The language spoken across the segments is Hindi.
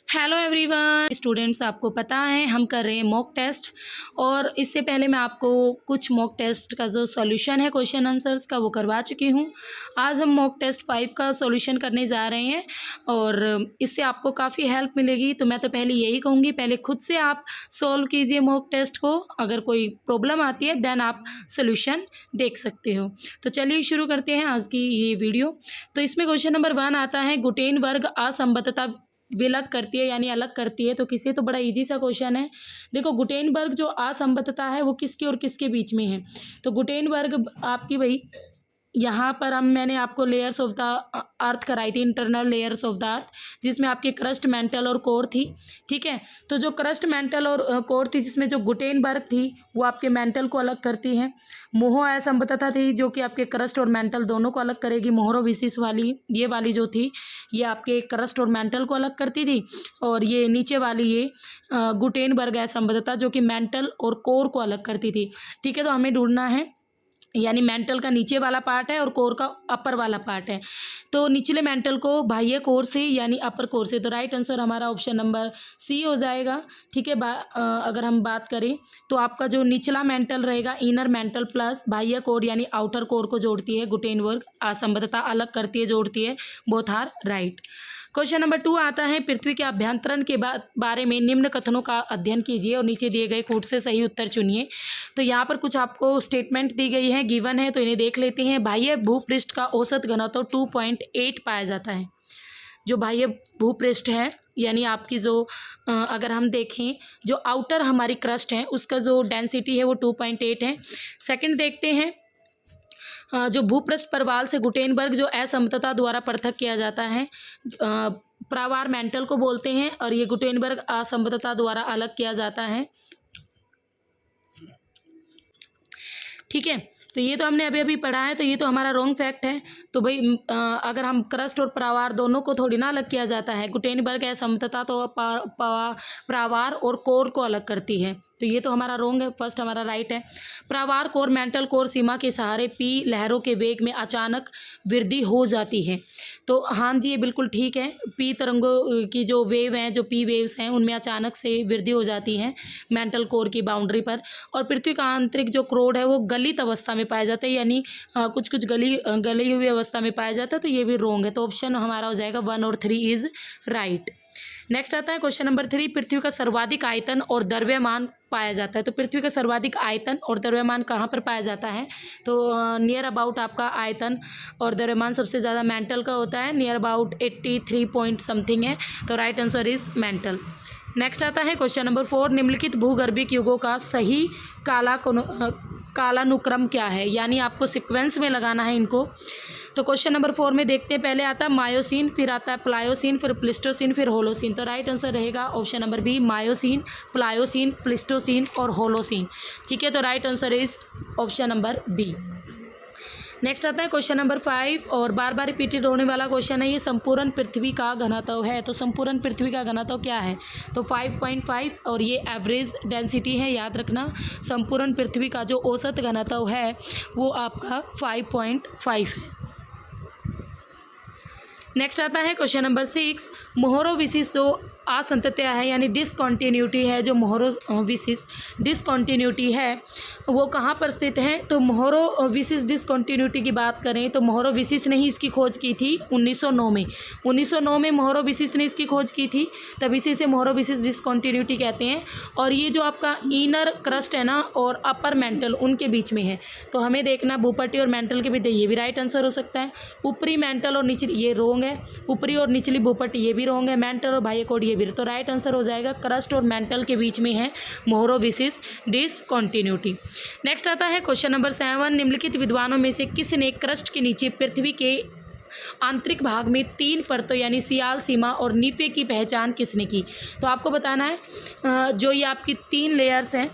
हेलो एवरीवन स्टूडेंट्स, आपको पता है हम कर रहे हैं मॉक टेस्ट। और इससे पहले मैं आपको कुछ मॉक टेस्ट का जो सॉल्यूशन है क्वेश्चन आंसर्स का वो करवा चुकी हूँ। आज हम मॉक टेस्ट 5 का सॉल्यूशन करने जा रहे हैं और इससे आपको काफ़ी हेल्प मिलेगी। तो मैं तो पहले यही कहूँगी, पहले खुद से आप सॉल्व कीजिए मॉक टेस्ट को। अगर कोई प्रॉब्लम आती है देन आप सॉल्यूशन देख सकते हो। तो चलिए शुरू करते हैं आज की ये वीडियो। तो इसमें क्वेश्चन नंबर 1 आता है, गुटेनबर्ग असंबद्धता विलग करती है यानी अलग करती है। तो किसी तो बड़ा इजी सा क्वेश्चन है। देखो, गुटेनबर्ग जो असंबद्धता है वो किसके और किसके बीच में है। तो गुटेनबर्ग आपकी भाई यहाँ पर मैंने आपको लेयर्स ऑफ द अर्थ कराई थी, internal layers of the earth, जिसमें आपकी क्रस्ट, मेंटल और कोर थी। ठीक है, तो जो क्रस्ट, मेंटल और कोर थी, जिसमें जो गुटेनबर्ग थी वो आपके मेंटल को अलग करती है। मोहो असंबद्धता थी जो कि आपके क्रस्ट और मेंटल दोनों को अलग करेगी। मोहरोविसिस वाली ये वाली जो थी ये आपके क्रस्ट और मेंटल को अलग करती थी। और ये नीचे वाली ये गुटेनबर्ग असंबद्धता जो कि मेंटल और कोर को अलग करती थी। ठीक है, तो हमें ढूंढना है, यानी मेंटल का नीचे वाला पार्ट है और कोर का अपर वाला पार्ट है। तो निचले मेंटल को बाह्य कोर से यानी अपर कोर से। तो राइट आंसर हमारा ऑप्शन नंबर सी हो जाएगा। ठीक है, अगर हम बात करें तो आपका जो निचला मेंटल रहेगा, इनर मेंटल प्लस बाह्य कोर यानी आउटर कोर को जोड़ती है गुटेनबर्ग असंबद्धता, अलग करती है, जोड़ती है। Both are right. Question number 2 आता है, पृथ्वी के अभ्यंतरण के बारे में निम्न कथनों का अध्ययन कीजिए और नीचे दिए गए कूट से सही उत्तर चुनिए। तो यहाँ पर कुछ आपको स्टेटमेंट दी गई है, गिवन है, तो इन्हें देख लेते हैं। बाह्य भूपृष्ठ का औसत घनत्व 2.8 पाया जाता है। जो बाह्य भूपृष्ठ है यानी आपकी जो अगर हम देखें जो आउटर हमारी क्रस्ट है उसका जो डेंसिटी है वो 2.8 है। सेकंड देखते हैं, जो भूपृष्ठ प्रवाल से गुटेनबर्ग जो असंबद्धता द्वारा पृथक किया जाता है, प्रावार मेंटल को बोलते हैं और ये गुटेनबर्ग असंबद्धता द्वारा अलग किया जाता है। ठीक है, तो ये तो हमने अभी अभी पढ़ा है, तो ये तो हमारा रॉन्ग फैक्ट है। तो भाई अगर हम क्रस्ट और प्रावार दोनों को थोड़ी ना अलग किया जाता है। गुटेनबर्ग असंबद्धता तो प्रावार और कोर को अलग करती है, तो ये तो हमारा रॉन्ग है। फर्स्ट हमारा राइट है। प्रावार कोर मेंटल कोर सीमा के सहारे पी लहरों के वेग में अचानक वृद्धि हो जाती है। तो हाँ जी, ये बिल्कुल ठीक है। पी तरंगों की जो वेव हैं, जो पी वेव्स हैं, उनमें अचानक से वृद्धि हो जाती है मेंटल कोर की बाउंड्री पर। और पृथ्वी का आंतरिक जो क्रोड है वो गलित अवस्था में पाया जाता है, यानी कुछ कुछ गली हुई अवस्था में पाया जाता है। तो ये भी रॉन्ग है। तो ऑप्शन हमारा हो जाएगा 1 और 3 इज राइट। नेक्स्ट आता है क्वेश्चन नंबर 3, पृथ्वी का सर्वाधिक आयतन और द्रव्यमान पाया जाता है। तो पृथ्वी का सर्वाधिक आयतन और द्रव्यमान कहाँ पर पाया जाता है। तो नियर अबाउट आपका आयतन और द्रव्यमान सबसे ज़्यादा मेंटल का होता है, नियर अबाउट 83 पॉइंट समथिंग है। तो right answer is mental. Next आता है क्वेश्चन नंबर 4, निम्नलिखित भूगर्भिक युगों का सही कालानुक्रम क्या है, यानी आपको सीक्वेंस में लगाना है इनको। तो क्वेश्चन नंबर 4 में देखते हैं, पहले आता है मायोसिन, फिर आता है प्लायोसिन, फिर प्लिस्टोसिन, फिर होलोसिन। तो राइट आंसर रहेगा option number B, Miocene, Pliocene, Pleistocene और होलोसिन। ठीक है, तो right answer is option number B. Next आता है क्वेश्चन नंबर 5 और बार बार रिपीटेड होने वाला क्वेश्चन है, ये संपूर्ण पृथ्वी का घनत्व है। तो संपूर्ण पृथ्वी का घनत्व क्या है। तो 5.5 और ये एवरेज डेंसिटी है, याद रखना। संपूर्ण पृथ्वी का जो औसत घनत्व है वो आपका 5.5 है। नेक्स्ट आता है क्वेश्चन नंबर 6, मोहरोविसिस जो असंततता है यानी डिसकॉन्टिन्यूटी है, जो मोहरोविसिस डिसकॉन्टिन्यूटी है वो कहाँ पर स्थित है। तो मोहरोविसिस डिसकॉन्टिन्यूटी की बात करें तो मोहरोविसिस ने ही इसकी खोज की थी 1909 में। 1909 में मोहरोविसिस ने इसकी खोज की थी, तब इसी से मोहरोविसिस डिसकॉन्टिन्यूटी कहते हैं। और ये जो आपका इनर क्रस्ट है ना और अपर मेंटल, उनके बीच में है। तो हमें देखना भूपट्टी और मेंटल के बीच, ये भी राइट आंसर हो सकता है। ऊपरी मेंटल और निचली, ये रॉन्ग है। ऊपरी और निचली भूपट्टी, ये भी रॉन्ग है। मेंटल और बाह्य कोर, ये भी। तो राइट आंसर हो जाएगा क्रस्ट और मेंटल के बीच में है मोहरोविसिस डिसकॉन्टिन्यूटी। नेक्स्ट आता है क्वेश्चन नंबर 7, निम्नलिखित विद्वानों में से किसने क्रस्ट के नीचे पृथ्वी के आंतरिक भाग में 3 परतों यानी सियाल, सीमा और नीफे की पहचान किसने की। तो आपको बताना है जो ये आपकी 3 लेयर्स हैं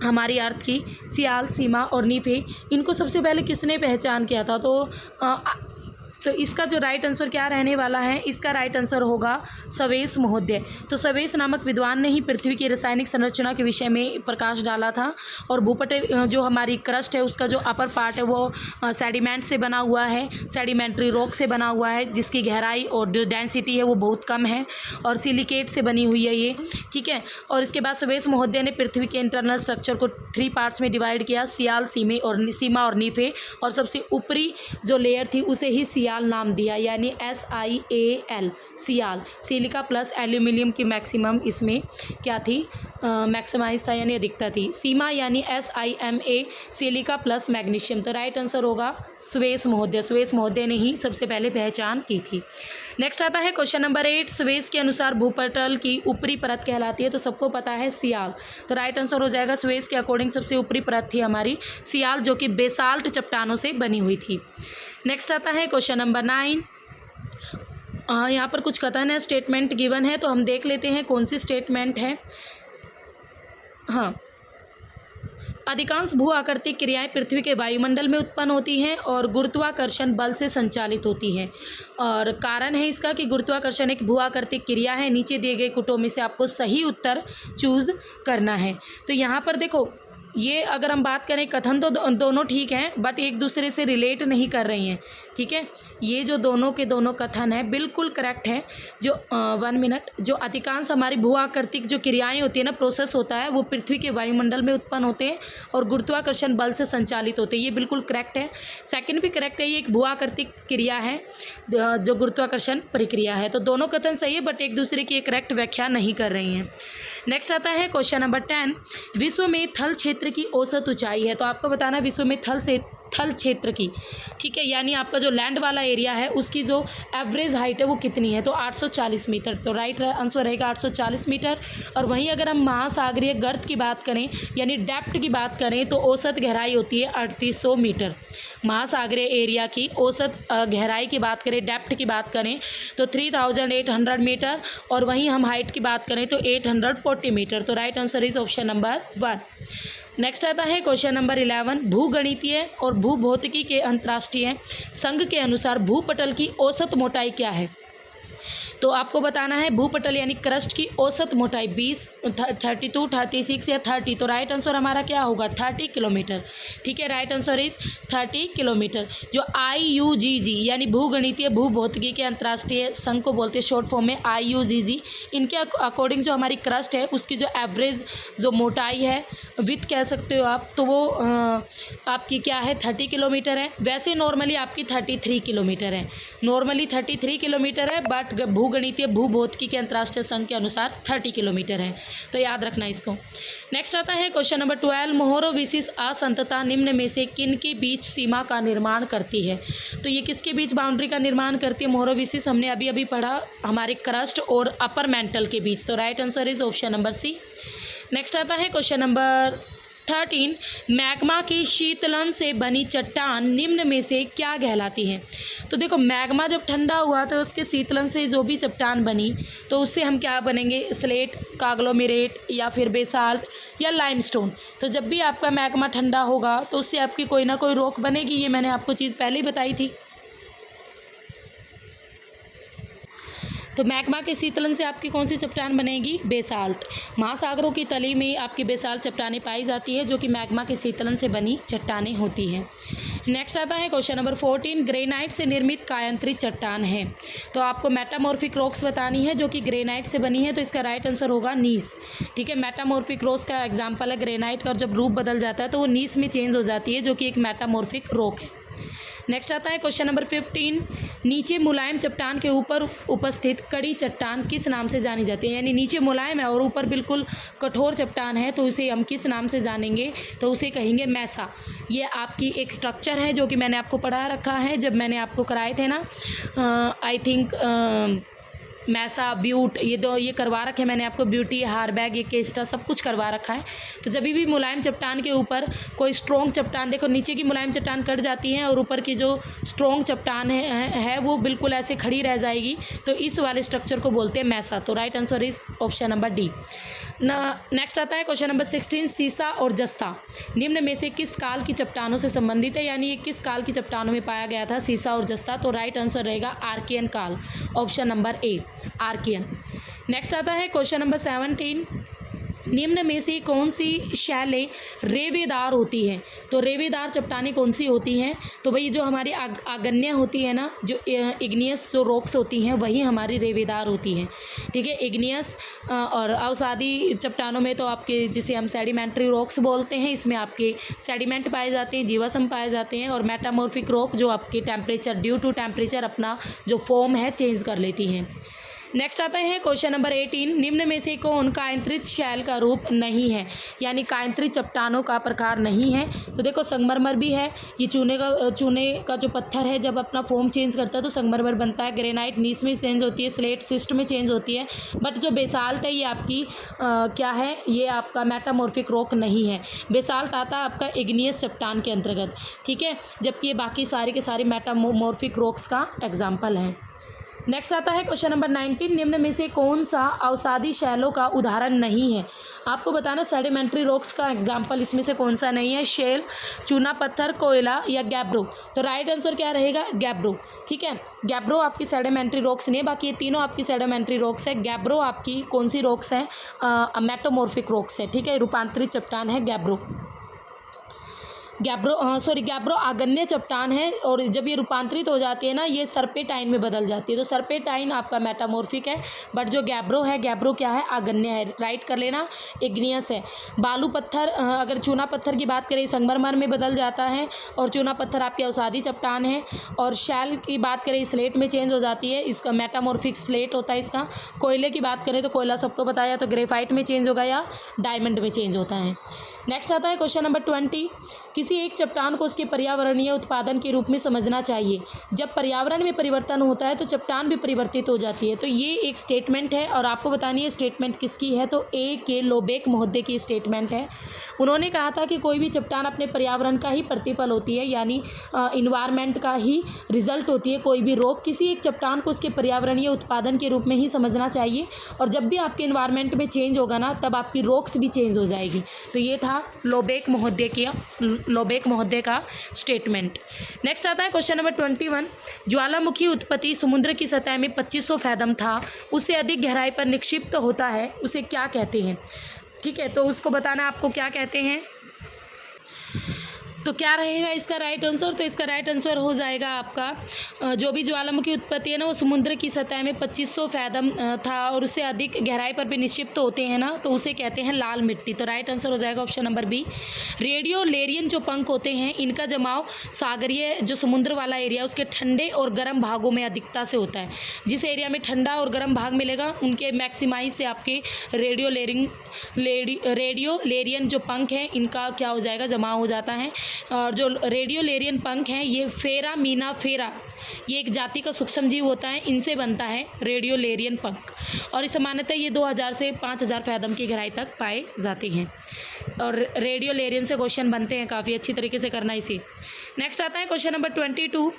हमारी अर्थ की, सियाल, सीमा और नीफे, इनको सबसे पहले किसने पहचान किया था। तो तो इसका जो राइट आंसर क्या रहने वाला है, इसका राइट आंसर होगा स्वेस महोदय। तो स्वेस नामक विद्वान ने ही पृथ्वी की रासायनिक संरचना के विषय में प्रकाश डाला था। और भूपटल जो हमारी क्रस्ट है उसका जो अपर पार्ट है वो सेडिमेंट से बना हुआ है, सेडिमेंट्री रॉक से बना हुआ है, जिसकी गहराई और जो डेंसिटी है वो बहुत कम है, और सिलिकेट से बनी हुई है ये, ठीक है। और इसके बाद स्वेस महोदय ने पृथ्वी के इंटरनल स्ट्रक्चर को 3 पार्ट्स में डिवाइड किया, सियाल, सीमा और नीफे, और सबसे ऊपरी जो लेयर थी उसे ही सियाल नाम दिया, यानी SIAL, सियाल। सिलिका प्लस एल्यूमिनियम की मैक्सिमम इसमें क्या थी, मैक्सिमाइज था यानी अधिकता थी। सीमा यानी SIMA, सिलिका प्लस मैग्नीशियम। तो राइट आंसर होगा स्वेस महोदय। स्वेस महोदय ने ही सबसे पहले पहचान की थी। नेक्स्ट आता है क्वेश्चन नंबर 8। स्वेस के अनुसार भूपटल की ऊपरी परत कहलाती है, तो सबको पता है सियाल। तो राइट आंसर हो जाएगा स्वेस के अकॉर्डिंग सबसे ऊपरी परत थी हमारी सियाल, जो कि बेसाल्ट चट्टानों से बनी हुई थी। नेक्स्ट आता है क्वेश्चन नंबर 9। यहाँ पर कुछ कथन है, स्टेटमेंट गिवन है, तो हम देख लेते हैं कौन सी स्टेटमेंट है। हाँ, अधिकांश भू आकृतिक क्रियाएं पृथ्वी के वायुमंडल में उत्पन्न होती हैं और गुरुत्वाकर्षण बल से संचालित होती हैं। और कारण है इसका कि गुरुत्वाकर्षण एक भू आकृतिक क्रिया है। नीचे दिए गए कुटों में से आपको सही उत्तर चूज करना है। तो यहाँ पर देखो, ये अगर हम बात करें कथन तो दोनों ठीक हैं, बट एक दूसरे से रिलेट नहीं कर रही हैं, ठीक है। ये जो दोनों के दोनों कथन है बिल्कुल करेक्ट है। जो 1 मिनट, जो अधिकांश हमारी भू आकृतिक जो क्रियाएं होती है ना, प्रोसेस होता है, वो पृथ्वी के वायुमंडल में उत्पन्न होते हैं और गुरुत्वाकर्षण बल से संचालित होते हैं, ये बिल्कुल करेक्ट है। सेकंड भी करेक्ट है, ये एक भू आकृतिक क्रिया है जो गुरुत्वाकर्षण प्रक्रिया है। तो दोनों कथन सही है, बट एक दूसरे की करेक्ट व्याख्या नहीं कर रही हैं। नेक्स्ट आता है क्वेश्चन नंबर 10। विश्व में थल क्षेत्र की औसत ऊंचाई है, तो आपको बताना विश्व में थल क्षेत्र की, ठीक है, यानी आपका जो लैंड वाला एरिया है उसकी जो एवरेज हाइट है वो कितनी है, तो 840 मीटर। तो राइट आंसर रहेगा 840 मीटर। और वहीं अगर हम महासागरीय गर्त की बात करें यानी डेप्थ की बात करें तो औसत गहराई होती है 3800 मीटर। महासागरीय एरिया की औसत गहराई की बात करें, डेप्थ की बात करें तो 3800 मीटर, और वहीं हम हाइट की बात करें तो 840 मीटर। तो right answer is option number 1। Next आता है क्वेश्चन नंबर 11। भूगणितीय और भूभौतिकी के अंतर्राष्ट्रीय संघ के अनुसार भूपटल की औसत मोटाई क्या है, तो आपको बताना है भूपटल यानी क्रस्ट की औसत मोटाई 20, 32, 36 या 30। तो राइट आंसर हमारा क्या होगा, 30 किलोमीटर, ठीक है। Right answer is 30 kilometre. जो IUGG यानी भूगणितीय भूभौतिकी के अंतर्राष्ट्रीय संघ को बोलते हैं शॉर्ट फॉर्म में IUGG, इनके अकॉर्डिंग जो हमारी क्रस्ट है उसकी जो एवरेज जो मोटाई है, विथ कह सकते हो आप, तो वो आपकी क्या है 30 किलोमीटर है। वैसे नॉर्मली आपकी 33 किलोमीटर है, नॉर्मली 33 किलोमीटर है, बट भूगणितीय भूभौतिकी के अंतर्राष्ट्रीय संघ के अनुसार 30 किलोमीटर है, तो याद रखना इसको। नेक्स्ट आता है क्वेश्चन नंबर 12। मोहरोविसिस असंतता निम्न में से किन के बीच सीमा का निर्माण करती है, तो ये किसके बीच बाउंड्री का निर्माण करती है मोहरोविसिस, हमने अभी अभी पढ़ा हमारे क्रस्ट और अपर मेंटल के बीच। तो right answer is option number C. Next आता है क्वेश्चन नंबर 13। मैग्मा की शीतलन से बनी चट्टान निम्न में से क्या कहलाती है, तो देखो मैग्मा जब ठंडा हुआ तो उसके शीतलन से जो भी चट्टान बनी तो उससे हम क्या बनेंगे, स्लेट, काग्लोमेरेट या फिर बेसाल्ट या लाइमस्टोन। तो जब भी आपका मैग्मा ठंडा होगा तो उससे आपकी कोई ना कोई रॉक बनेगी, ये मैंने आपको चीज़ पहले ही बताई थी। तो मैग्मा के शीतलन से आपकी कौन सी चट्टान बनेगी, बेसाल्ट। महासागरों की तली में आपकी बेसाल्ट चट्टानें पाई जाती है जो कि मैग्मा के शीतलन से बनी चट्टानें होती हैं। नेक्स्ट आता है क्वेश्चन नंबर 14। ग्रेनाइट से निर्मित कायांतरित चट्टान है, तो आपको मेटामॉर्फिक रॉक्स बतानी है जो कि ग्रेनाइट से बनी है, तो इसका राइट आंसर होगा नीस, ठीक है। मेटामॉर्फिक रॉक्स का एग्जाम्पल है ग्रेनाइट का, जब रूप बदल जाता है तो वो नीस में चेंज हो जाती है जो कि एक मेटामॉर्फिक रॉक है। नेक्स्ट आता है क्वेश्चन नंबर 15। नीचे मुलायम चट्टान के ऊपर उपस्थित कड़ी चट्टान किस नाम से जानी जाती है, यानी नीचे मुलायम है और ऊपर बिल्कुल कठोर चट्टान है, तो उसे हम किस नाम से जानेंगे, तो उसे कहेंगे मैसा। ये आपकी एक स्ट्रक्चर है जो कि मैंने आपको पढ़ा रखा है जब मैंने आपको कराए थे ना, आई थिंक मैसा, ब्यूट, ये करवा रखे मैंने आपको, ब्यूटी, हारबैग, ये केस्टा सब कुछ करवा रखा है। तो जब भी मुलायम चट्टान के ऊपर कोई स्ट्रॉन्ग चट्टान, देखो नीचे की मुलायम चट्टान कट जाती है और ऊपर की जो स्ट्रॉन्ग चट्टान है वो बिल्कुल ऐसे खड़ी रह जाएगी, तो इस वाले स्ट्रक्चर को बोलते हैं मैसा। तो right answer is option number D. Next आता है क्वेश्चन नंबर 16, सीसा और जस्ता निम्न में से किस काल की चट्टानों से संबंधित है, यानी ये किस काल की चट्टानों में पाया गया था, सीसा और जस्ता। तो राइट आंसर रहेगा आर्कियन काल, option number A, Archean. Next आता है क्वेश्चन नंबर 17, निम्न में से कौन सी शैलें रेवेदार होती हैं। तो रेवेदार चट्टानें कौन सी होती हैं, तो भाई जो हमारी आग्नेय होती है ना, जो इग्नियस जो रॉक्स होती हैं वही हमारी रेवेदार होती हैं, ठीक है। इग्नियस और अवसादी चट्टानों में तो आपके जिसे हम सेडिमेंट्री रॉक्स बोलते हैं, इसमें आपके सेडिमेंट पाए जाते हैं, जीवाश्म पाए जाते हैं, और मेटामॉर्फिक रॉक जो आपके टेम्परेचर, ड्यू टू टेम्परेचर अपना जो फॉर्म है चेंज कर लेती हैं। नेक्स्ट आता है क्वेश्चन नंबर 18, निम्न में से कौन कायंत्रित शैल का रूप नहीं है, यानी कायंत्रित चट्टानों का प्रकार नहीं है। तो देखो संगमरमर भी है, ये चूने का जो पत्थर है जब अपना फॉर्म चेंज करता है तो संगमरमर बनता है। ग्रेनाइट नीस में चेंज होती है, स्लेट सिस्ट में चेंज होती है, बट जो बेसाल्ट है ये आपकी क्या है, ये आपका मेटामॉर्फिक रॉक नहीं है। बेसाल्ट आता है आपका इग्नियस चट्टान के अंतर्गत, ठीक है, जबकि ये बाकी सारे के सारे मेटामॉर्फिक रॉक्स का एग्जाम्पल है। नेक्स्ट आता है क्वेश्चन नंबर 19, निम्न में से कौन सा अवसादी शैलों का उदाहरण नहीं है। आपको बताना सेडिमेंट्री रॉक्स का एग्जाम्पल इसमें से कौन सा नहीं है, शेल, चूना पत्थर, कोयला या गैब्रो। तो राइट आंसर क्या रहेगा, गैब्रो, ठीक है। गैब्रो आपकी सेडिमेंट्री रॉक्स नहीं है, बाकी ये तीनों आपकी सेडिमेंट्री रॉक्स है। गैब्रो आपकी कौन सी रॉक्स है, मेटामॉर्फिक रॉक्स है, ठीक है, रूपांतरित चट्टान है गैब्रो। गैब्रो आग्नेय चट्टान है, और जब ये रूपांतरित हो जाती है ना, ये सर्पेटाइन में बदल जाती है। तो सर्पेटाइन आपका मेटामॉर्फिक है, बट जो गैब्रो है, गैब्रो क्या है, आग्नेय है, राइट कर लेना, इग्नियस है। बालू पत्थर, अगर चूना पत्थर की बात करें संगमरमर में बदल जाता है, और चूना पत्थर आपकी अवसादी चट्टान है। और शैल की बात करें स्लेट में चेंज हो जाती है, इसका मेटामॉर्फिक स्लेट होता है इसका। कोयले की बात करें तो कोयला सबको बताया, तो ग्रेफाइट में चेंज होगा या डायमंड में चेंज होता है। नेक्स्ट आता है क्वेश्चन नंबर 20, किसी एक चट्टान को उसके पर्यावरणीय उत्पादन के रूप में समझना चाहिए। जब पर्यावरण में परिवर्तन होता है तो चट्टान भी परिवर्तित हो जाती है। तो ये एक स्टेटमेंट है, और आपको बतानी है स्टेटमेंट किसकी है, तो ए के लोबेक महोदय की स्टेटमेंट है। उन्होंने कहा था कि कोई भी चट्टान अपने पर्यावरण का ही प्रतिफल होती है, यानी इन्वायरमेंट का ही रिजल्ट होती है। कोई भी रॉक, किसी एक चट्टान को उसके पर्यावरणीय उत्पादन के रूप में ही समझना चाहिए, और जब भी आपके इन्वायरमेंट में चेंज होगा ना, तब आपकी रॉक्स भी चेंज हो जाएगी। तो ये था लोबेक महोदय का स्टेटमेंट। नेक्स्ट आता है क्वेश्चन नंबर 21, ज्वालामुखी उत्पत्ति समुद्र की सतह में 2500 फैदम था, उससे अधिक गहराई पर निक्षिप्त होता है, उसे क्या कहते हैं, ठीक है। तो उसको बताना आपको क्या कहते हैं। तो क्या रहेगा इसका राइट आंसर, तो इसका राइट आंसर हो जाएगा आपका जो भी ज्वालामुखी उत्पत्ति है ना, वो समुद्र की सतह में 2500 फैदम था, और उससे अधिक गहराई पर भी निक्षिप्त होते हैं ना, तो उसे कहते हैं लाल मिट्टी। तो राइट आंसर हो जाएगा ऑप्शन नंबर बी। रेडियो लेरियन जो पंख होते हैं, इनका जमाव सागरीय जो समुद्र वाला एरिया उसके ठंडे और गर्म भागों में अधिकता से होता है। जिस एरिया में ठंडा और गर्म भाग मिलेगा, उनके मैक्सिमाइज से आपके रेडियो लेरियन जो पंख हैं, इनका क्या हो जाएगा, जमाव हो जाता है। और जो रेडियो लेरियन पंख हैं, ये फेरा ये एक जाति का सूक्ष्म जीव होता है, इनसे बनता है रेडियो लेरियन पंख, और इस सामान्यतः ये 2000 से 5000 फैदम की गहराई तक पाए जाते हैं। और रेडियो लेरियन से क्वेश्चन बनते हैं, काफ़ी अच्छी तरीके से करना इसे। नेक्स्ट आता है क्वेश्चन नंबर 22,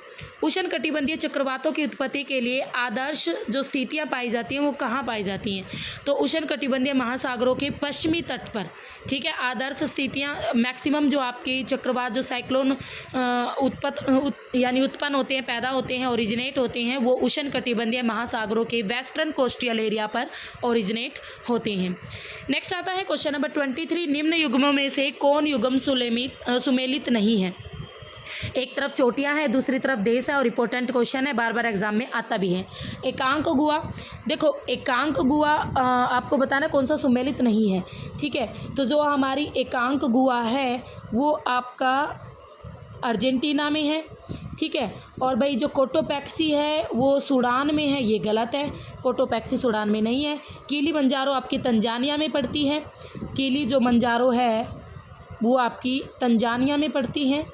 उष्ण कटिबंधीय चक्रवातों की उत्पत्ति के लिए आदर्श जो स्थितियां पाई जाती हैं वो कहाँ पाई जाती हैं। तो उष्ण कटिबंधीय महासागरों के पश्चिमी तट पर, ठीक है। आदर्श स्थितियां मैक्सिमम जो आपके चक्रवात जो साइक्लोन उत्पन्न होते हैं, पैदा होते हैं, ओरिजिनेट होते हैं, वो उष्ण कटिबंधीय महासागरों के वेस्टर्न कोस्टल एरिया पर ओरिजिनेट होते हैं। नेक्स्ट आता है क्वेश्चन नंबर 23, निम्न युग्मों में से कौन युग्म सुमेलित नहीं है। एक तरफ चोटियां हैं, दूसरी तरफ देश है, और इंपॉर्टेंट क्वेश्चन है, बार बार एग्जाम में आता भी है। एकांक गुहा, देखो एकांक गुहा आपको बताना कौन सा सुमेलित नहीं है, ठीक है। तो जो हमारी एकांक गुहा है वो आपका अर्जेंटीना में है, ठीक है। और भाई जो कोटोपैक्सी है वो सूडान में है, ये गलत है, कोटोपैक्सी सूडान में नहीं है। किलिमंजारो आपकी तंजानिया में पड़ती है, किली जो मंजारो है वो आपकी तंजानिया में पड़ती है।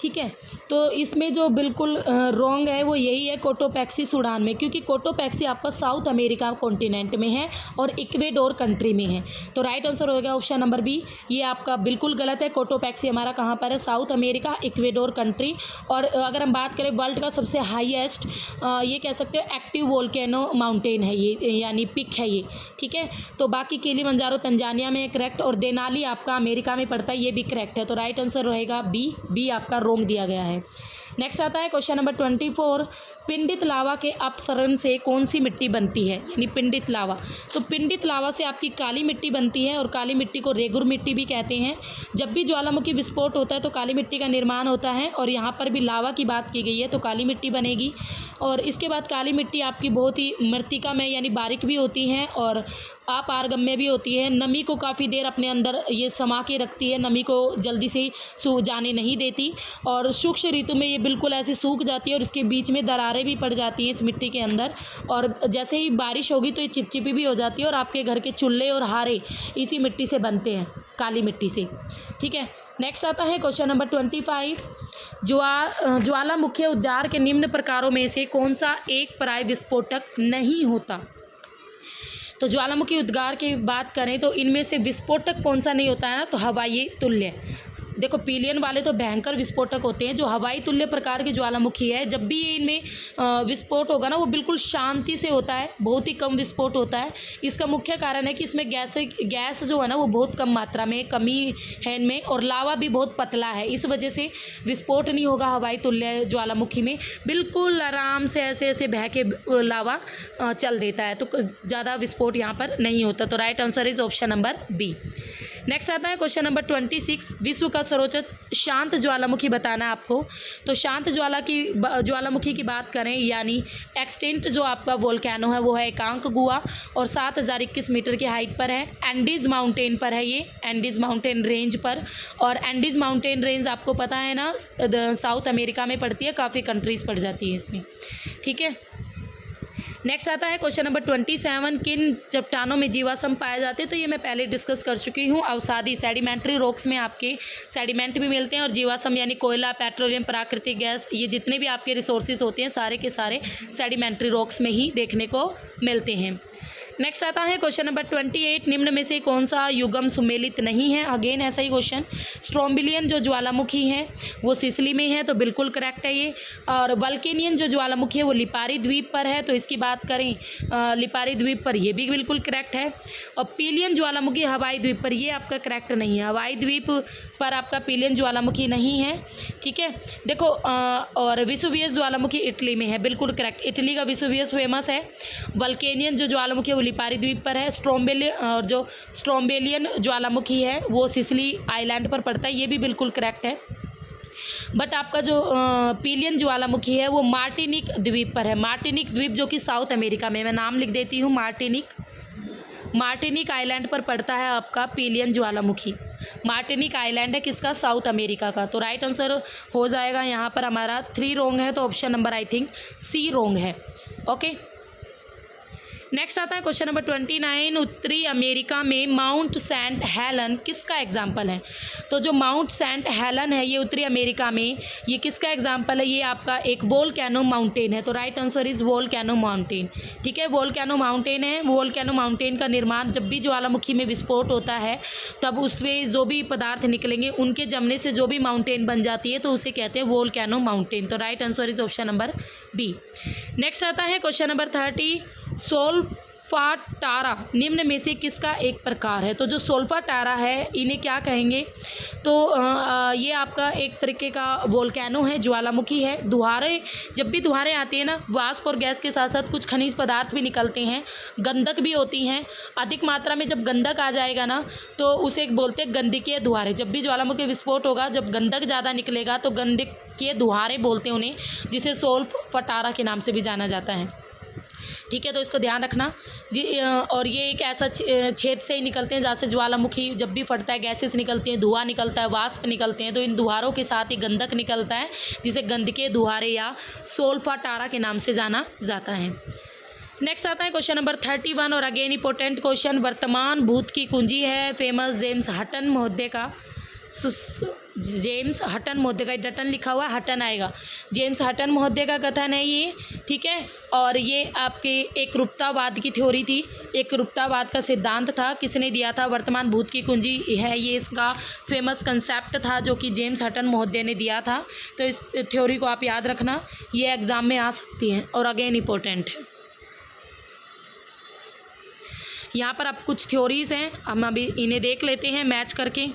ठीक है। तो इसमें जो बिल्कुल रॉन्ग है वो यही है, कोटोपैक्सी सूडान में, क्योंकि कोटोपैक्सी आपका साउथ अमेरिका कॉन्टिनेंट में है और इक्वेडोर कंट्री में है। तो राइट आंसर होगा ऑप्शन नंबर बी। ये आपका बिल्कुल गलत है। कोटोपैक्सी हमारा कहाँ पर है? South America, Ecuador country. और अगर हम बात करें वर्ल्ड का सबसे हाईएस्ट ये कह सकते हो एक्टिव वोल्केनो माउंटेन है ये, यानी पिक है ये, ठीक है। तो बाकी किलिमंजारो तंजानिया में करेक्ट, और देनाली आपका अमेरिका में पड़ता है, ये भी करेक्ट है। तो राइट आंसर रहेगा बी आपका रोंग दिया गया है। नेक्स्ट आता है क्वेश्चन नंबर 24। पिंडित लावा के अपसरण से कौन सी मिट्टी बनती है? यानी पिंडित लावा। तो पिंडित लावा से आपकी काली मिट्टी बनती है, और काली मिट्टी को रेगुर मिट्टी भी कहते हैं। जब भी ज्वालामुखी विस्फोट होता है तो काली मिट्टी का निर्माण होता है, और यहाँ पर भी लावा की बात की गई है तो काली मिट्टी बनेगी। और इसके बाद काली मिट्टी आपकी बहुत ही मृतिका में यानी बारीक भी होती है और अपारगम्य भी होती है। नमी को काफ़ी देर अपने अंदर ये समा के रखती है, नमी को जल्दी से सूख जाने नहीं देती, और शुष्क ऋतु में ये बिल्कुल ऐसे सूख जाती है और इसके बीच में दरारें भी पड़ जाती हैं इस मिट्टी के अंदर, और जैसे ही बारिश होगी तो ये चिपचिपी भी हो जाती है, और आपके घर के चूल्हे और हारे इसी मिट्टी से बनते हैं, काली मिट्टी से, ठीक है। नेक्स्ट आता है क्वेश्चन नंबर 25। ज्वालामुखी उद्गार के निम्न प्रकारों में से कौन सा एक प्राय विस्फोटक नहीं होता? तो ज्वालामुखी उद्गार की बात करें तो इनमें से विस्फोटक कौन सा नहीं होता है ना? तो हवाई तुल्य। देखो पीलियन वाले तो भयंकर विस्फोटक होते हैं, जो हवाई तुल्य प्रकार की ज्वालामुखी है जब भी इनमें विस्फोट होगा ना वो बिल्कुल शांति से होता है, बहुत ही कम विस्फोट होता है। इसका मुख्य कारण है कि इसमें गैस जो है ना वो बहुत कम मात्रा में कमी है इनमें, और लावा भी बहुत पतला है, इस वजह से विस्फोट नहीं होगा हवाई तुल्य ज्वालामुखी में। बिल्कुल आराम से ऐसे ऐसे बह के लावा चल देता है, तो ज़्यादा विस्फोट यहाँ पर नहीं होता। तो right answer is option number B. Next आता है क्वेश्चन नंबर 26। विश्व का सर्वोच्च शांत ज्वालामुखी बताना है आपको। तो शांत ज्वालामुखी की बात करें यानी एक्सटेंट जो आपका वोल्केनो है वो है एकांकगुआ, और 7021 मीटर की हाइट पर है। एंडीज़ माउंटेन पर है ये, एंडीज़ माउंटेन रेंज पर। और एंडीज़ माउंटेन रेंज आपको पता है ना साउथ अमेरिका में पड़ती है, काफ़ी कंट्रीज़ पड़ जाती है इसमें, ठीक है। नेक्स्ट आता है क्वेश्चन नंबर 27। किन चट्टानों में जीवाश्म पाए जाते हैं? तो ये मैं पहले डिस्कस कर चुकी हूँ। अवसादी सेडिमेंट्री रॉक्स में आपके सेडिमेंट भी मिलते हैं, और जीवाश्म यानी कोयला, पेट्रोलियम, प्राकृतिक गैस, ये जितने भी आपके रिसोर्सेज होते हैं सारे के सारे सेडिमेंट्री रॉक्स में ही देखने को मिलते हैं। नेक्स्ट आता है क्वेश्चन नंबर 28। निम्न में से कौन सा युगम सुमेलित नहीं है? अगेन ऐसा ही क्वेश्चन। स्ट्रोम्बिलियन जो ज्वालामुखी है वो सिसिली में है, तो बिल्कुल करेक्ट है ये। और वल्केनियन जो ज्वालामुखी है वो लिपारी द्वीप पर है, तो इसकी बात करें लिपारी द्वीप पर, ये भी बिल्कुल करेक्ट है। और पीलियन ज्वालामुखी हवाई द्वीप पर, ये आपका करेक्ट नहीं है, हवाई द्वीप पर आपका पीलियन ज्वालामुखी नहीं है, ठीक है। देखो और विसुवियस ज्वालामुखी इटली में है, बिल्कुल करेक्ट, इटली का विसुवियस फेमस है। वल्केनियन जो ज्वालामुखी है वो लिपारी द्वीप पर है। जो स्ट्रोम्बेलियन ज्वालामुखी है वो सिसिली आइलैंड पर पड़ता है, ये भी बिल्कुल करेक्ट है। बट आपका जो पीलियन ज्वालामुखी है वो मार्टिनिक द्वीप पर है, मार्टिनिक द्वीप जो कि साउथ अमेरिका में, मैं नाम लिख देती हूँ, मार्टिनिक आइलैंड पर पड़ता है आपका पीलियन ज्वालामुखी। मार्टिनिक आइलैंड है किसका? साउथ अमेरिका का। तो राइट आंसर हो जाएगा यहाँ पर हमारा 3 रोंग है, तो ऑप्शन नंबर आई थिंक सी रोंग है, ओके। नेक्स्ट आता है क्वेश्चन नंबर 29। उत्तरी अमेरिका में माउंट सेंट हेलन किसका एग्जाम्पल है? तो जो माउंट सेंट हेलन है ये उत्तरी अमेरिका में, ये किसका एग्जाम्पल है? ये आपका एक वोल्केनो माउंटेन है, तो right answer is volcano mountain, ठीक है। वोल्केनो माउंटेन है, वोल्केनो माउंटेन का निर्माण जब भी ज्वालामुखी में विस्फोट होता है तब उसमें जो भी पदार्थ निकलेंगे उनके जमने से जो भी माउंटेन बन जाती है तो उसे कहते हैं वोल्केनो माउंटेन, तो right answer is option number B. Next आता है क्वेश्चन नंबर 30। सोल्फाटारा निम्न में से किसका एक प्रकार है? तो जो सोल्फाटारा है इन्हें क्या कहेंगे? तो ये आपका एक तरीके का वोल्केनो है, ज्वालामुखी है। दुहारे, जब भी दुहारें आती है ना, वाष्प और गैस के साथ साथ कुछ खनिज पदार्थ भी निकलते हैं, गंधक भी होती हैं। अधिक मात्रा में जब गंधक आ जाएगा ना तो उसे बोलते हैं गंधकीय दुहारे। जब भी ज्वालामुखी विस्फोट होगा, जब गंधक ज़्यादा निकलेगा तो गंधकीय दुहारे बोलते हैं उन्हें, जिसे सोल्फाटारा के नाम से भी जाना जाता है, ठीक है। तो इसको ध्यान रखना जी। और ये एक ऐसा छेद से ही निकलते हैं जहाँ से ज्वालामुखी जब भी फटता है गैसेस निकलती हैं, धुआं निकलता है, वाष्प निकलते हैं, तो इन दुहारों के साथ ही गंधक निकलता है जिसे गंधकीय दुहारे या सोल्फाटारा के नाम से जाना जाता है। नेक्स्ट आता है क्वेश्चन नंबर 31 और अगेन इंपॉर्टेंट क्वेश्चन। वर्तमान भूत की कुंजी है फेमस जेम्स हटन महोदय का, जेम्स हटन महोदय का, डटन लिखा हुआ हटन आएगा, जेम्स हटन महोदय का कथन है ये, ठीक है। और ये आपके एकरूपतावाद की थ्योरी थी, एकरूपतावाद का सिद्धांत था, किसने दिया था? वर्तमान भूत की कुंजी है, ये इसका फेमस कंसेप्ट था जो कि जेम्स हटन महोदय ने दिया था। तो इस थ्योरी को आप याद रखना, ये एग्जाम में आ सकती है और अगेन इंपॉर्टेंट है। यहाँ पर अब कुछ थ्योरीज हैं, हम अभी इन्हें देख लेते हैं मैच करके।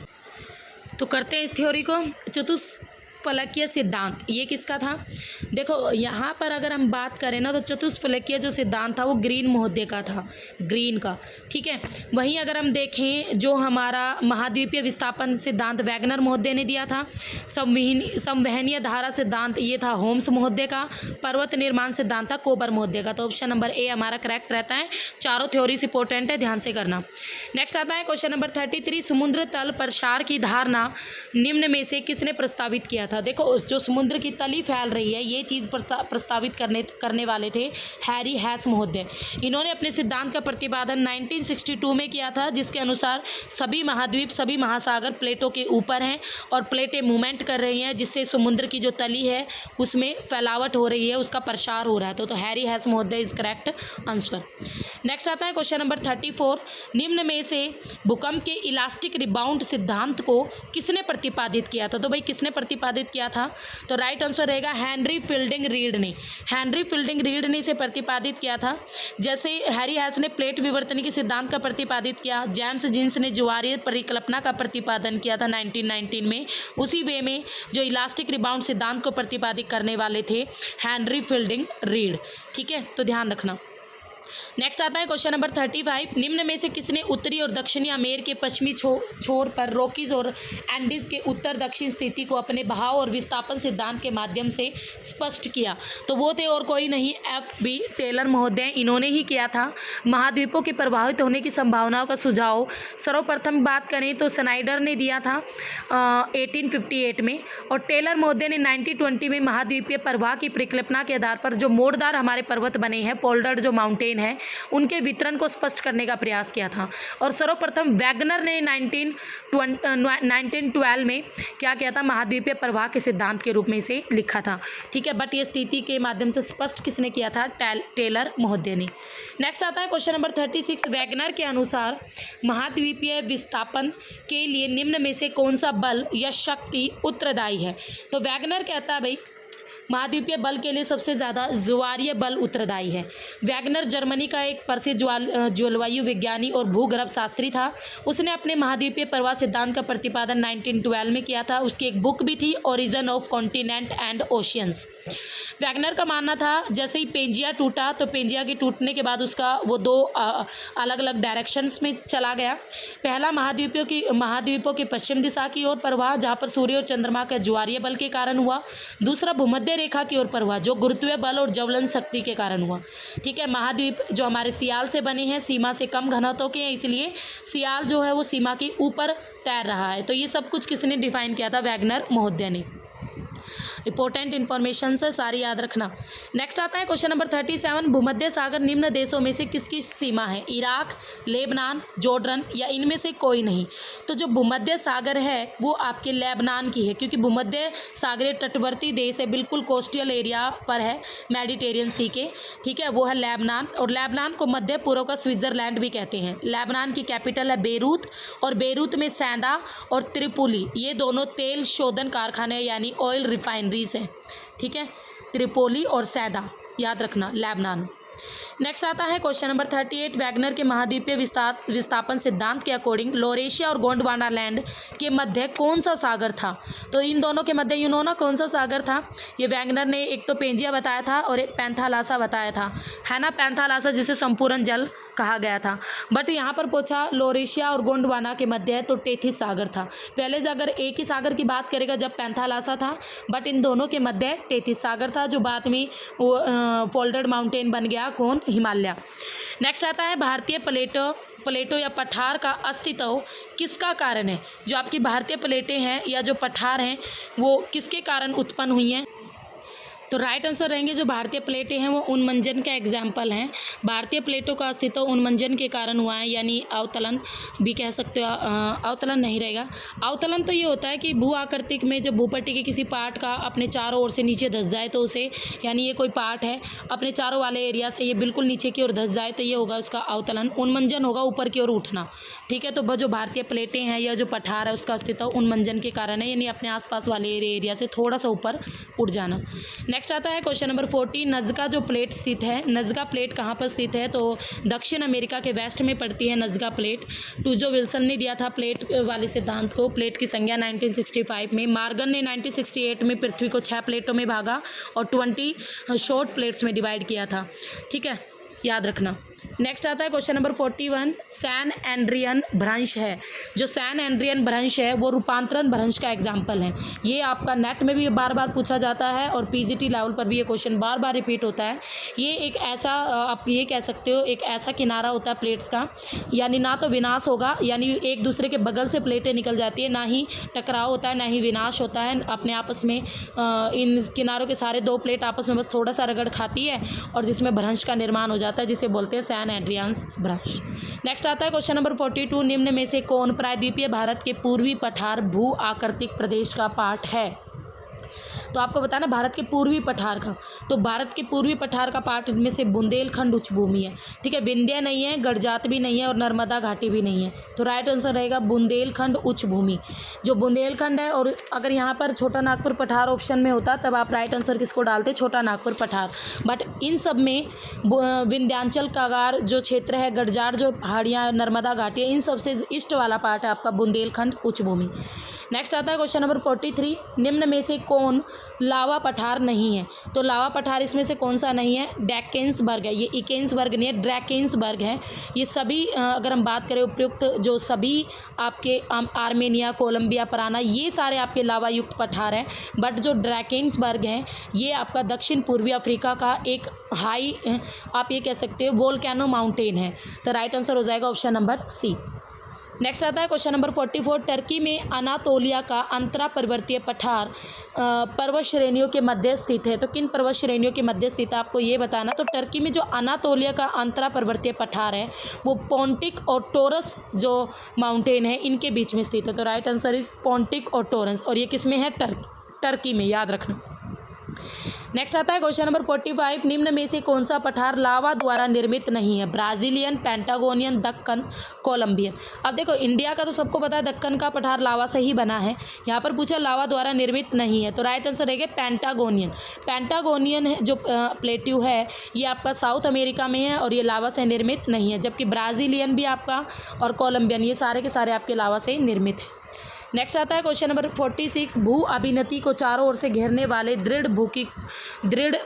तो करते हैं इस थ्योरी को। चतुष्फलकीय सिद्धांत, ये किसका था? देखो यहाँ पर अगर हम बात करें ना, तो चतुष्फलकीय जो सिद्धांत था वो ग्रीन महोदय का था, ग्रीन का, ठीक है। वहीं अगर हम देखें जो हमारा महाद्वीपीय विस्थापन सिद्धांत वैगनर महोदय ने दिया था। संवहनीय धारा सिद्धांत ये था होम्स महोदय का। पर्वत निर्माण सिद्धांत था कोबर महोदय का। तो ऑप्शन नंबर ए हमारा करेक्ट रहता है। चारों थ्योरीज इंपॉर्टेंट है, ध्यान से करना। नेक्स्ट आता है क्वेश्चन नंबर 33, समुद्र तल प्रसार की धारणा निम्न में से किसने प्रस्तावित किया था? देखो जो समुद्र की तली फैल रही है, ये चीज़ प्रस्तावित करने वाले थे हैरी हैस महोदय। इन्होंने अपने सिद्धांत का प्रतिपादन 1962 में किया था, जिसके अनुसार सभी महाद्वीप, सभी महासागर प्लेटों के ऊपर हैं और प्लेटें मूवमेंट कर रही हैं, जिससे समुद्र की जो तली है उसमें फैलावट हो रही है, उसका प्रसार हो रहा है। तो हैरी हैस महोदय इज करेक्ट आंसर। नेक्स्ट आता है क्वेश्चन नंबर 34, निम्न में से भूकंप के इलास्टिक रिबाउंड सिद्धांत को किसने प्रतिपादित किया था? तो भाई किसने प्रतिपादित किया था? तो राइट आंसर रहेगा हेनरी फील्डिंग रीड ने। हेनरी फील्डिंग रीड ने इसे प्रतिपादित किया था। जैसे हैरी हैस ने प्लेट विवर्तन के सिद्धांत का प्रतिपादित किया, जेम्स जीन्स ने ज्वारीय परिकल्पना का प्रतिपादन किया था 1919 में, उसी वे में जो इलास्टिक रिबाउंड सिद्धांत को प्रतिपादित करने वाले थे हेनरी फील्डिंग रीड, ठीक है। तो ध्यान रखना। नेक्स्ट आता है क्वेश्चन नंबर 35, निम्न में से किसने उत्तरी और दक्षिणी अमेर के पश्चिमी छोर पर रॉकीज और एंडीज के उत्तर दक्षिण स्थिति को अपने बहाव और विस्थापन सिद्धांत के माध्यम से स्पष्ट किया? तो वो थे और कोई नहीं, F.B. टेलर महोदय, इन्होंने ही किया था। महाद्वीपों के प्रभावित होने की संभावनाओं का सुझाव सर्वप्रथम बात करें तो स्नाइडर ने दिया था 1858 में, और टेलर महोदय ने 1920 में महाद्वीपीय प्रवाह की परिकल्पना के आधार पर जो मोड़दार हमारे पर्वत बने हैं, फोल्डर जो माउंटेन है, उनके वितरण को स्पष्ट करने का प्रयास किया था। और सर्वप्रथम वैगनर ने 1912 में क्या किया था? महाद्वीपीय प्रवाह के सिद्धांत के रूप में इसे लिखा था, ठीक है। बट ये स्थिति के माध्यम से स्पष्ट किसने किया था? टेलर महोदय ने। नेक्स्ट आता है क्वेश्चन नंबर 36, वैगनर के अनुसार महाद्वीपीय विस्थापन के लिए निम्न में से कौन सा बल या शक्ति उत्तरदायी है? तो वैगनर कहता है भाई महाद्वीपीय बल के लिए सबसे ज़्यादा ज्वारीय बल उत्तरदायी है। वैगनर जर्मनी का एक प्रसिद्ध जलवायु विज्ञानी और भूगर्भ शास्त्री था। उसने अपने महाद्वीपीय प्रवाह सिद्धांत का प्रतिपादन 1912 में किया था। उसकी एक बुक भी थी, origin of continent and oceans. Wagner का मानना था जैसे ही पेंजिया टूटा, तो पेंजिया के टूटने के बाद उसका वो दो अलग अलग डायरेक्शंस में चला गया। पहला महाद्वीपों की पश्चिम दिशा की ओर प्रवाह, जहाँ पर सूर्य और चंद्रमा का ज्वारीय बल के कारण हुआ। दूसरा भूमध्य रेखा की ओर प्रवाह, जो गुरुत्वीय बल और ज्वलन शक्ति के कारण हुआ, ठीक है। महाद्वीप जो हमारे सियाल से बने हैं, सीमा से कम घनत्व के हैं, इसलिए सियाल जो है वो सीमा के ऊपर तैर रहा है। तो ये सब कुछ किसने डिफाइन किया था? वैगनर महोदय ने। इंपॉर्टेंट इन्फॉर्मेशन से सारी याद रखना। नेक्स्ट आता है क्वेश्चन नंबर 37, भूमध्य सागर निम्न देशों में से किसकी सीमा है? इराक, लेबनान, जॉर्डन या इनमें से कोई नहीं? तो जो भूमध्य सागर है वो आपके लेबनान की है, क्योंकि भूमध्य सागरीय तटवर्ती देश है, बिल्कुल कोस्टल एरिया पर है मेडिटेरियन सी के, ठीक है। वो है लेबनान, और लेबनान को मध्य पूर्व का स्विट्जरलैंड भी कहते हैं। लेबनान की कैपिटल है बेरूत, और बेरूत में सैदा और त्रिपोली, ये दोनों तेल शोधन कारखाने यानी ऑयल रिफाइनरीज हैं, ठीक है। त्रिपोली और सैदा याद रखना, लेबनान। नेक्स्ट आता है क्वेश्चन नंबर 38, वैगनर के महाद्वीपीय विस्थापन सिद्धांत के अकॉर्डिंग लोरेशिया और गोंडवाना लैंड के मध्य कौन सा सागर था? तो इन दोनों के मध्य यूनोना कौन सा सागर था? ये वैगनर ने एक तो पेंजिया बताया था और एक पैंथालासा बताया था, है ना। पैंथालासा जिसे संपूर्ण जल कहा गया था। बट यहाँ पर पूछा लोरेशिया और गोंडवाना के मध्य है, तो टेथिस सागर था। पहले अगर एक ही सागर की बात करेगा जब पैंथालासा था, बट इन दोनों के मध्य टेथिस सागर था, जो बाद में वो फोल्डेड माउंटेन बन गया, कौन? हिमालय। नेक्स्ट आता है भारतीय प्लेटों या पठार का अस्तित्व किसका कारण है? जो आपकी भारतीय प्लेटें हैं या जो पठार हैं वो किसके कारण उत्पन्न हुई हैं? तो राइट आंसर रहेंगे जो भारतीय प्लेटें हैं वो उन्मंजन का एग्जाम्पल हैं। भारतीय प्लेटों का अस्तित्व उन्मंजन के कारण हुआ है, यानी अवतलन भी कह सकते हो। अवतलन नहीं रहेगा। अवतलन तो ये होता है कि भू आकृतिक में जब भूपट्टी के किसी पार्ट का अपने चारों ओर से नीचे धंस जाए तो उसे, यानी ये कोई पार्ट है अपने चारों वाले एरिया से ये बिल्कुल नीचे की ओर धंस जाए तो ये होगा उसका अवतलन। उन्मंजन होगा ऊपर की ओर उठना, ठीक है। तो जो भारतीय प्लेटें हैं या जो पठार है उसका अस्तित्व उन्मंजन के कारण है, यानी अपने आसपास वाले एरिया से थोड़ा सा ऊपर उठ जाना। नेक्स्ट आता है क्वेश्चन नंबर 40। नज़का जो प्लेट स्थित है, नज़का प्लेट कहाँ पर स्थित है? तो दक्षिण अमेरिका के वेस्ट में पड़ती है नज़का प्लेट। टूजो विल्सन ने दिया था प्लेट वाले सिद्धांत को, प्लेट की संज्ञा 1965 में। मार्गन ने 1968 में पृथ्वी को 6 प्लेटों में भागा और 20 शॉर्ट प्लेट्स में डिवाइड किया था, ठीक है, याद रखना। नेक्स्ट आता है क्वेश्चन नंबर 41। सैन एंड्रियन भ्रंश है, जो सैन एंड्रियन भ्रंश है वो रूपांतरण भ्रंश का एग्जाम्पल है। ये आपका नेट में भी बार बार पूछा जाता है और पीजीटी लेवल पर भी ये क्वेश्चन बार बार रिपीट होता है। ये एक ऐसा, आप ये कह सकते हो, एक ऐसा किनारा होता है प्लेट्स का, यानी ना तो विनाश होगा, यानी एक दूसरे के बगल से प्लेटें निकल जाती है, ना ही टकराव होता है, ना ही विनाश होता है अपने आपस में। इन किनारों के सारे 2 प्लेट आपस में बस थोड़ा सा रगड़ खाती है और जिसमें भ्रंश का निर्माण हो जाता है, जिसे बोलते हैं सैन एंड्रियन भ्रंश। नेक्स्ट आता है क्वेश्चन नंबर 42। निम्न में से कौन प्रायद्वीपीय भारत के पूर्वी पठार भू आकृतिक प्रदेश का पार्ट है? तो आपको बताना भारत के पूर्वी पठार का, तो भारत के पूर्वी पठार का पार्ट इनमें से बुंदेलखंड उच्च भूमि है, ठीक है। विंध्य नहीं है, गड़जात भी नहीं है और नर्मदा घाटी भी नहीं है, तो राइट आंसर रहेगा बुंदेलखंड उच्च भूमि। जो बुंदेलखंड है, और अगर यहाँ पर छोटा नागपुर पठार ऑप्शन में होता तब आप राइट आंसर किसको डालते? छोटा नागपुर पठार। बट इन सब में विंध्यांचल कागार जो क्षेत्र है, गड़जाट जो पहाड़ियाँ, नर्मदा घाटी, इन सबसे ईस्ट वाला पार्ट है आपका बुंदेलखंड उच्च भूमि। नेक्स्ट आता है क्वेश्चन नंबर 43। निम्न में से कौन लावा पठार नहीं है? तो लावा पठार इसमें से कौन सा नहीं है? ड्रैकेंसबर्ग है। ये इकेंसबर्ग नहीं है, ड्रैकेंसबर्ग है। ये सभी अगर हम बात करें उपयुक्त जो सभी आपके आर्मेनिया, कोलंबिया, पराना, ये सारे आपके लावा युक्त पठार हैं। बट जो ड्रैकेंसबर्ग है ये आपका दक्षिण पूर्वी अफ्रीका का एक हाई, आप ये कह सकते हो, वोल्केनो माउंटेन है। तो राइट आंसर हो जाएगा ऑप्शन नंबर सी। नेक्स्ट आता है क्वेश्चन नंबर 44। टर्की में अनातोलिया का अंतरा पर्वतीय पठार पर्वत श्रेणियों के मध्य स्थित है। तो किन पर्वत श्रेणियों के मध्य स्थित है आपको ये बताना। तो टर्की में जो अनातोलिया का अंतरा पर्वतीय पठार है वो पोंटिक और टोरस जो माउंटेन है इनके बीच में स्थित है। तो राइट आंसर इज पोंटिक और टोरस, और ये किस में है? टर्की में, याद रखना। नेक्स्ट आता है क्वेश्चन नंबर 45। निम्न में से कौन सा पठार लावा द्वारा निर्मित नहीं है? Brazilian, Patagonian, Deccan, Colombian. अब देखो इंडिया का तो सबको पता है दक्कन का पठार लावा से ही बना है। यहाँ पर पूछा लावा द्वारा निर्मित नहीं है, तो राइट आंसर रहेगा पेंटागोनियन। पेंटागोनियन है जो प्लेट्यू है ये आपका साउथ अमेरिका में है और ये लावा से निर्मित नहीं है, जबकि ब्राजीलियन भी आपका और कोलंबियन ये सारे के सारे आपके लावा से निर्मित है। नेक्स्ट आता है क्वेश्चन नंबर 46। भू अभिनति को चारों ओर से घेरने वाले दृढ़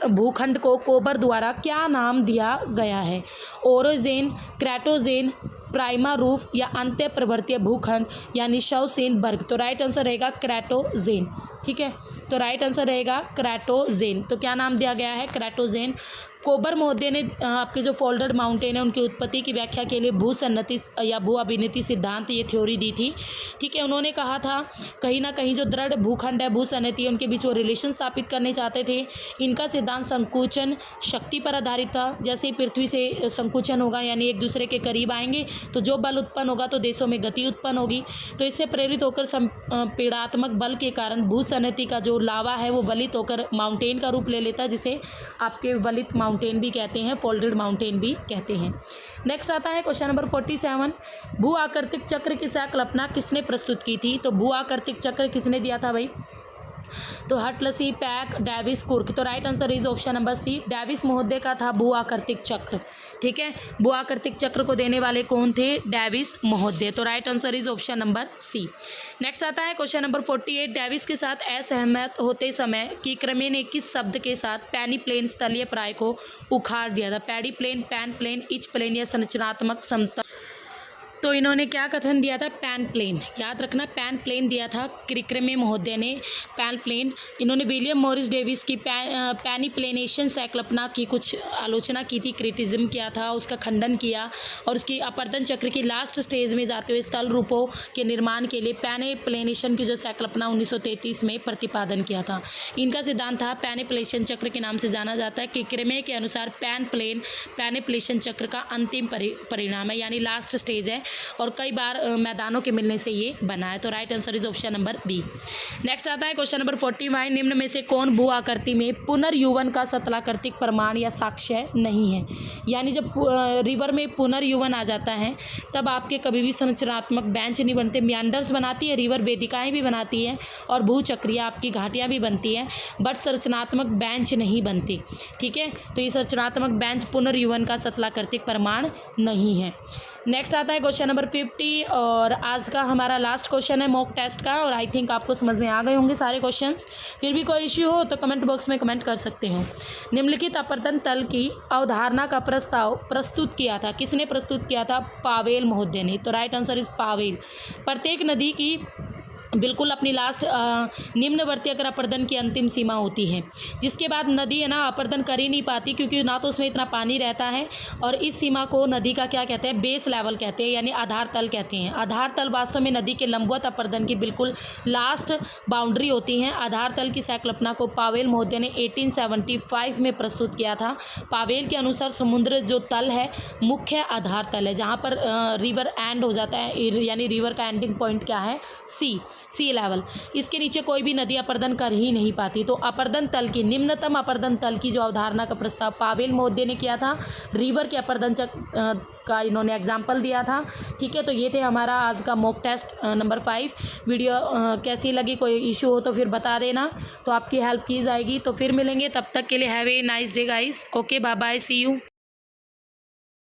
भूखंड को कोबर द्वारा क्या नाम दिया गया है? ओरोजेन, क्रेटोजेन, प्राइमा रूफ या अंत्य प्रवर्तीय भूखंड यानी शवसेनबर्ग। तो राइट आंसर रहेगा क्रेटोजेन, ठीक है। तो राइट आंसर रहेगा क्रेटोजेन। तो क्या नाम दिया गया है? क्रेटोजेन। कोबर महोदय ने आपके जो फोल्डेड माउंटेन है उनकी उत्पत्ति की व्याख्या के लिए भू सन्नति या भू अभिनति सिद्धांत ये थ्योरी दी थी, ठीक है। उन्होंने कहा था कहीं ना कहीं जो दृढ़ भूखंड है, भू सन्नति है, उनके बीच वो रिलेशन स्थापित करने चाहते थे। इनका सिद्धांत संकुचन शक्ति पर आधारित था। जैसे ही पृथ्वी से संकुचन होगा यानी एक दूसरे के करीब आएंगे तो जो बल उत्पन्न होगा तो देशों में गति उत्पन्न होगी। तो इससे प्रेरित होकर संपीड़ात्मक बल के कारण भू सन्नति का जो लावा है वो वलित होकर माउंटेन का रूप ले लेता है, जिसे आपके वलित माउंटेन भी कहते हैं, फोल्डेड माउंटेन भी कहते हैं। नेक्स्ट आता है क्वेश्चन नंबर 47। भू आकृतिक चक्र की कल्पना किसने प्रस्तुत की थी? तो भू आकृतिक चक्र किसने दिया था भाई? तो हटलसी, पैक, डेविस, कुर्क। तो right answer is option number C, Davis महोदय का था भू आकृतिक चक्र, ठीक है। भू आकृतिक चक्र को देने वाले कौन थे? डेविस महोदय। तो right answer is option number C. Next आता है क्वेश्चन नंबर 48। डेविस के साथ असहमत होते समय कि क्रमे ने किस शब्द के साथ पैनी प्लेन स्थलीय प्राय को उखाड़ दिया था? Paddy plain, pan plain, etch plain या संरचनात्मक समतल। तो इन्होंने क्या कथन दिया था, पैन प्लेन, याद रखना पैन प्लेन दिया था क्रिक्रमे महोदय ने, पैन प्लेन। इन्होंने विलियम मॉरिस डेविस की पैनीप्लेनेशन संकल्पना की कुछ आलोचना की थी, क्रिटिज्म किया था, उसका खंडन किया और उसकी अपरदन चक्र की लास्ट स्टेज में जाते हुए स्थल रूपों के निर्माण के लिए पैनीप्लेनेशन की जो संकल्पना 1933 में प्रतिपादन किया था। इनका सिद्धांत था पैनीप्लेशन चक्र के नाम से जाना जाता है। क्रिक्रमे के अनुसार पैन प्लेन पैनीप्लेशन चक्र का अंतिम परिणाम है, यानी लास्ट स्टेज है और कई बार मैदानों के मिलने से ये बना है। तो right answer is option number B. Next आता है क्वेश्चन नंबर 41, निम्न में से कौन भू आकृति में पुनर्युवन का सतलाकृतिक प्रमाण या साक्ष्य नहीं है। यानी जब रिवर में पुनर्युवन आ जाता है तब आपके कभी भी संरचनात्मक बेंच नहीं बनते। म्यांडर्स बनाती है रिवर, वेदिकाएं भी बनाती है और भूचक्रिया आपकी घाटियाँ भी बनती है, बट संरचनात्मक बेंच नहीं बनती। ठीक है, तो ये संरचनात्मक बेंच पुनर्युवन का सतलाकृतिक प्रमाण नहीं है। नेक्स्ट आता है क्वेश्चन नंबर 50 और आज का हमारा लास्ट क्वेश्चन है मॉक टेस्ट का, और आई थिंक आपको समझ में आ गए होंगे सारे क्वेश्चंस। फिर भी कोई इश्यू हो तो कमेंट बॉक्स में कमेंट कर सकते हो। निम्नलिखित अपरदन तल की अवधारणा का प्रस्ताव प्रस्तुत किया था, किसने प्रस्तुत किया था, पावेल महोदय ने। तो राइट आंसर इज पावेल। प्रत्येक नदी की बिल्कुल अपनी लास्ट निम्नवर्ती अगर अपरदन की अंतिम सीमा होती है, जिसके बाद नदी है ना अपरदन कर ही नहीं पाती, क्योंकि ना तो उसमें इतना पानी रहता है, और इस सीमा को नदी का क्या कहते हैं, बेस लेवल कहते हैं, यानी आधार तल कहते हैं। आधार तल वास्तव में नदी के लंबवत अपरदन की बिल्कुल लास्ट बाउंड्री होती हैं। आधार तल की संकल्पना को पावेल महोदय ने 1875 में प्रस्तुत किया था। पावेल के अनुसार समुद्र जो तल है मुख्य आधार तल है, जहाँ पर रिवर एंड हो जाता है, यानी रिवर का एंडिंग पॉइंट क्या है, सी लेवल। इसके नीचे कोई भी नदी अपरदन कर ही नहीं पाती। तो अपरदन तल की, निम्नतम अपरदन तल की जो अवधारणा का प्रस्ताव पावेल महोदय ने किया था, रिवर के अपरदन का इन्होंने एग्जाम्पल दिया था। ठीक है, तो ये थे हमारा आज का मॉक टेस्ट नंबर 5। वीडियो कैसी लगी, कोई इशू हो तो फिर बता देना, तो आपकी हेल्प की जाएगी। तो फिर मिलेंगे, तब तक के लिए have a nice day guys. Okay, bye bye, see you.